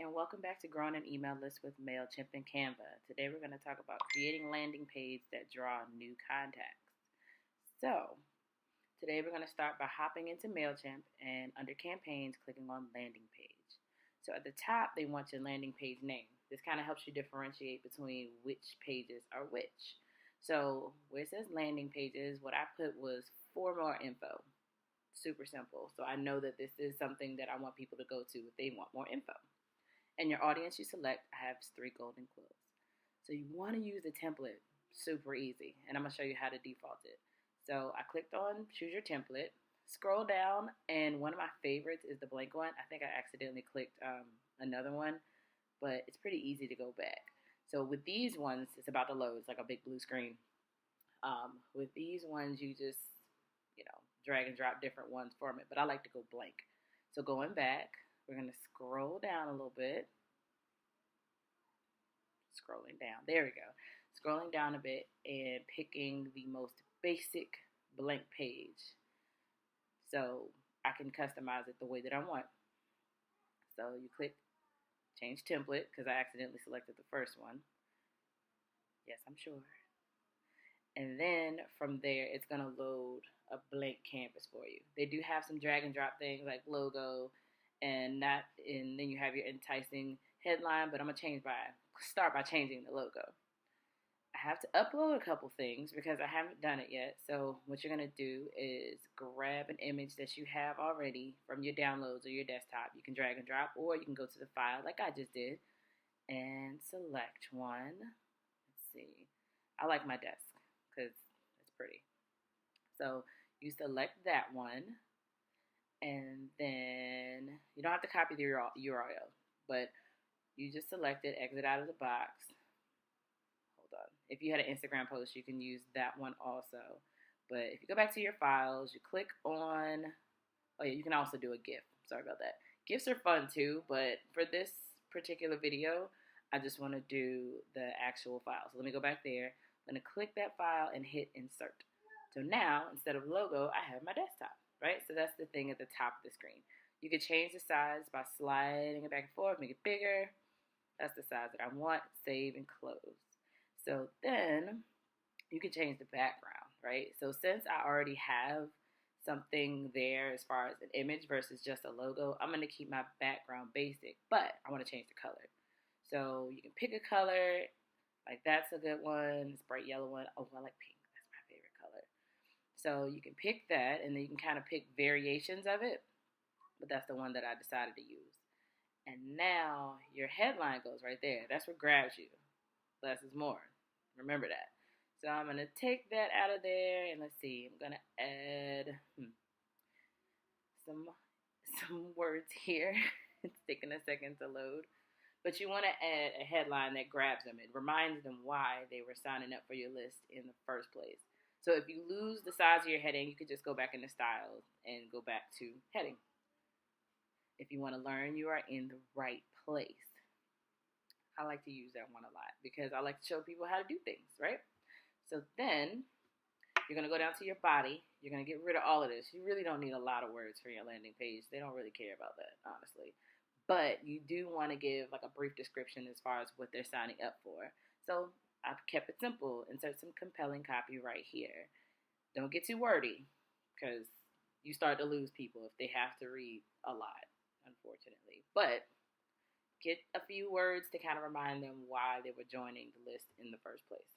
and welcome back to Growing an Email List with MailChimp and Canva. Today we're going to talk about creating landing pages that draw new contacts. So, today we're going to start by hopping into MailChimp and under campaigns, clicking on landing page. So at the top, they want your landing page name. This kind of helps you differentiate between which pages are which. So where it says landing pages, what I put was for more info. Super simple. So I know that this is something that I want people to go to if they want more info. And your audience you select has 3 golden quills. So you want to use the template. Super easy. And I'm going to show you how to default it. So I clicked on choose your template. Scroll down, and one of my favorites is the blank one. I think I accidentally clicked another one, but it's pretty easy to go back. So with these ones, it's about to load. It's like a big blue screen. With these ones, you just, drag and drop different ones from it, but I like to go blank. So going back, we're going to scroll down a little bit. Scrolling down. There we go. Scrolling down a bit and picking the most basic blank page. So I can customize it the way that I want. So you click change template because I accidentally selected the first one. Yes, I'm sure. And then from there, it's going to load a blank canvas for you. They do have some drag and drop things like logo and then you have your enticing headline, but I'm going to start by changing the logo. I have to upload a couple things because I haven't done it yet. So what you're going to do is grab an image that you have already from your downloads or your desktop. You can drag and drop, or you can go to the file like I just did and select one. Let's see. I like my desk because it's pretty. So you select that one, and then you don't have to copy the URL, but you just select it, exit out of the box. Hold on. If you had an Instagram post, you can use that one also. But if you go back to your files, you click on, you can also do a GIF. Sorry about that. GIFs are fun too, but for this particular video, I just want to do the actual file. So let me go back there. I'm going to click that file and hit insert. So now, instead of logo, I have my desktop, right? So that's the thing at the top of the screen. You can change the size by sliding it back and forth, make it bigger. That's the size that I want. Save and close. So then you can change the background, right? So since I already have something there as far as an image versus just a logo, I'm going to keep my background basic, but I want to change the color. So you can pick a color. Like that's a good one. It's a bright yellow one. Oh, I like pink. That's my favorite color. So you can pick that, and then you can kind of pick variations of it. But that's the one that I decided to use. And now your headline goes right there. That's what grabs you. Less is more. Remember that. So I'm going to take that out of there, and let's see. I'm going to add some words here. It's taking a second to load. But you want to add a headline that grabs them. It reminds them why they were signing up for your list in the first place. So if you lose the size of your heading, you could just go back into styles and go back to heading. If you want to learn, you are in the right place. I like to use that one a lot because I like to show people how to do things, right? So then you're going to go down to your body. You're going to get rid of all of this. You really don't need a lot of words for your landing page. They don't really care about that, honestly. But you do want to give like a brief description as far as what they're signing up for. So I've kept it simple. Insert some compelling copy right here. Don't get too wordy because you start to lose people if they have to read a lot, unfortunately. But get a few words to kind of remind them why they were joining the list in the first place.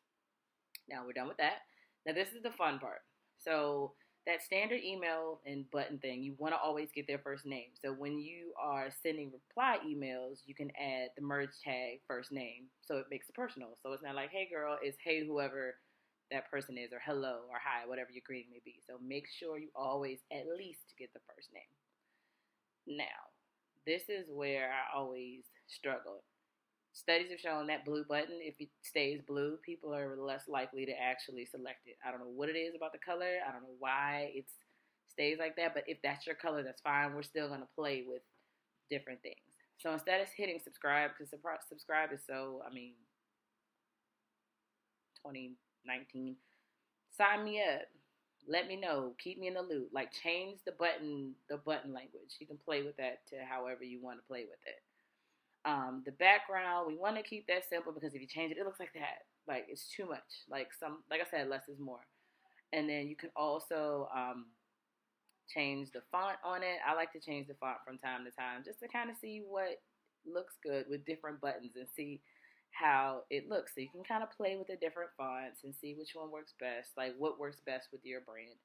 Now we're done with that. Now this is the fun part. So that standard email and button thing, you want to always get their first name. So when you are sending reply emails, you can add the merge tag first name. So it makes it personal. So it's not like, hey girl, it's hey whoever that person is, or hello, or hi, whatever your greeting may be. So make sure you always at least get the first name. Now, this is where I always struggle. Studies have shown that blue button, if it stays blue, people are less likely to actually select it. I don't know what it is about the color. I don't know why it stays like that. But if that's your color, that's fine. We're still going to play with different things. So instead of hitting subscribe, because subscribe is so, 2019, sign me up. Let me know. Keep me in the loop. Like change the button language. You can play with that to however you want to play with it. The background, we want to keep that simple because if you change it, it looks like that. Like it's too much. Like I said, less is more. And then you can also change the font on it. I like to change the font from time to time just to kind of see what looks good with different buttons and see how it looks. So you can kind of play with the different fonts and see which one works best, like what works best with your brand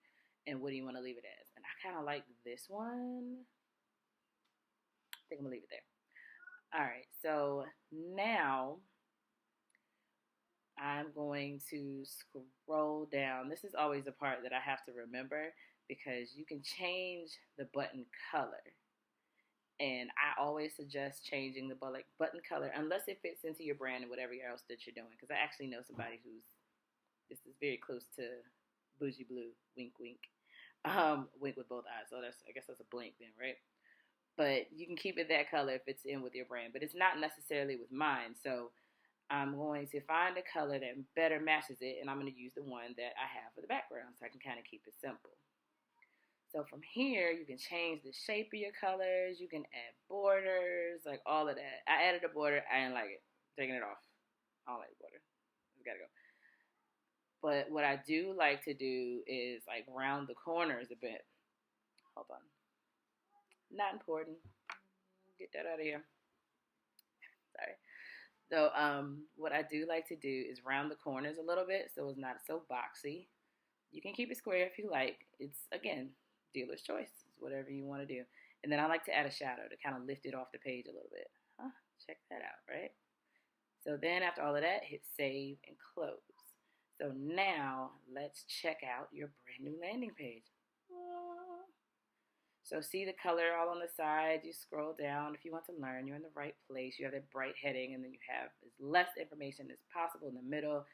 and what do you want to leave it as. And I kind of like this one. I think I'm going to leave it there. All right, so now I'm going to scroll down. This is always the part that I have to remember because you can change the button color. And I always suggest changing the button color unless it fits into your brand and whatever else that you're doing. Because I actually know somebody this is very close to Bougie Blue, wink, wink. Wink with both eyes. So I guess that's a blink then, right? But you can keep it that color if it's in with your brand. But it's not necessarily with mine. So I'm going to find a color that better matches it, and I'm going to use the one that I have for the background so I can kind of keep it simple. So from here, you can change the shape of your colors. You can add borders, like all of that. I added a border. I didn't like it. Taking it off. I don't like the border. It's got to go. But what I do like to do is like round the corners a bit. Hold on. Not important. Get that out of here. Sorry. So what I do like to do is round the corners a little bit so it's not so boxy. You can keep it square if you like. It's, again, dealer's choice. It's whatever you want to do. And then I like to add a shadow to kind of lift it off the page a little bit. Check that out, right? So then after all of that, hit save and close. So now let's check out your brand new landing page. So see the color all on the side. You scroll down. If you want to learn, you're in the right place. You have that bright heading, and then you have as less information as possible in the middle.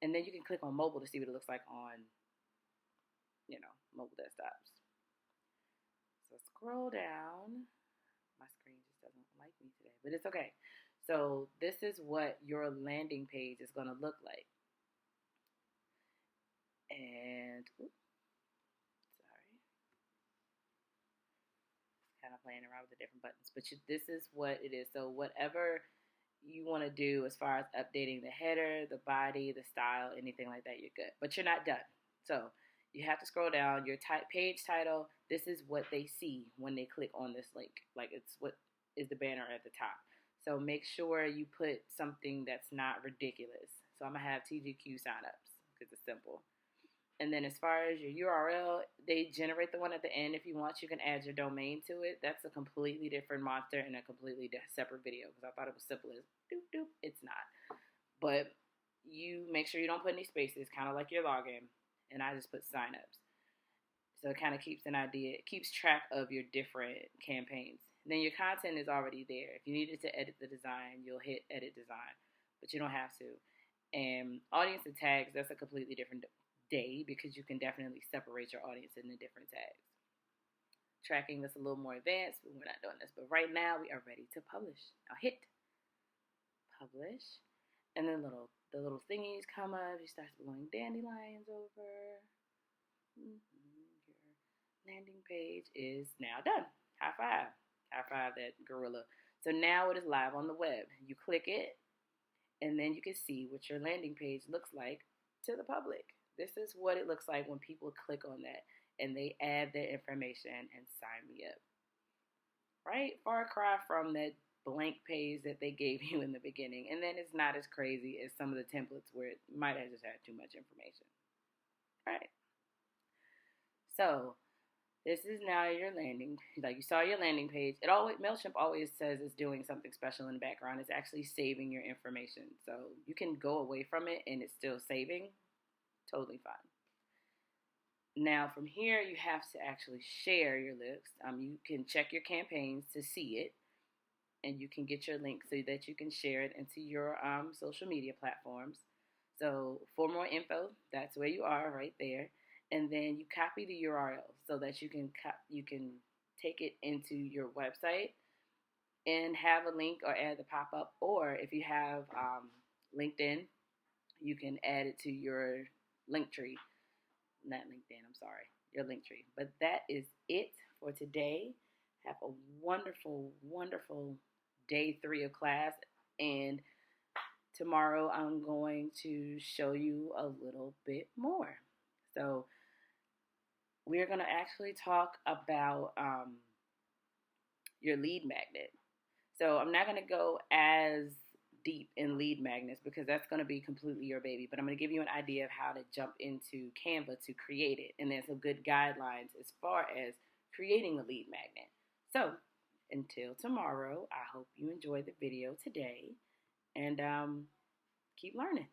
And then you can click on mobile to see what it looks like on, mobile desktops. So scroll down. My screen just doesn't like me today, but it's okay. So this is what your landing page is going to look like. And, sorry. Kind of playing around with the different buttons. But this is what it is. So whatever you want to do as far as updating the header, the body, the style, anything like that, you're good. But you're not done. So you have to scroll down. Your page title, this is what they see when they click on this link. Like it's what is the banner at the top. So make sure you put something that's not ridiculous. So I'm going to have TGQ signups because it's simple. And then as far as your URL, they generate the one at the end. If you want, you can add your domain to it. That's a completely different monster and a completely separate video because I thought it was simple as doop, doop. It's not. But you make sure you don't put any spaces, kind of like your login. And I just put signups. So it kind of keeps an idea. It keeps track of your different campaigns. And then your content is already there. If you needed to edit the design, you'll hit edit design. But you don't have to. And audience and tags, that's a completely different day because you can definitely separate your audience into different tags. Tracking is a little more advanced, but we're not doing this. But right now we are ready to publish. Now hit publish, and then the little thingies come up. You start blowing dandelions over. Your landing page is now done. High five. High five that gorilla. So now it is live on the web. You click it, and then you can see what your landing page looks like to the public. This is what it looks like when people click on that and they add their information and sign me up. Right? Far cry from that blank page that they gave you in the beginning. And then it's not as crazy as some of the templates where it might have just had too much information. All right. So this is now your landing. Like you saw your landing page. MailChimp always says it's doing something special in the background. It's actually saving your information. So you can go away from it and it's still saving. Totally fine. Now from here, you have to actually share your list. You can check your campaigns to see it, and you can get your link so that you can share it into your social media platforms. So for more info, that's where you are right there. And then you copy the URL so that you can take it into your website and have a link or add the pop-up. Or if you have LinkedIn, you can add it to your Linktree. Not LinkedIn, I'm sorry. Your Linktree. But that is it for today. Have a wonderful, wonderful day 3 of class, and tomorrow I'm going to show you a little bit more. So we're going to actually talk about your lead magnet. So I'm not going to go as deep in lead magnets because that's going to be completely your baby, but I'm going to give you an idea of how to jump into Canva to create it, and then some good guidelines as far as creating a lead magnet. So until tomorrow, I hope you enjoyed the video today, and keep learning.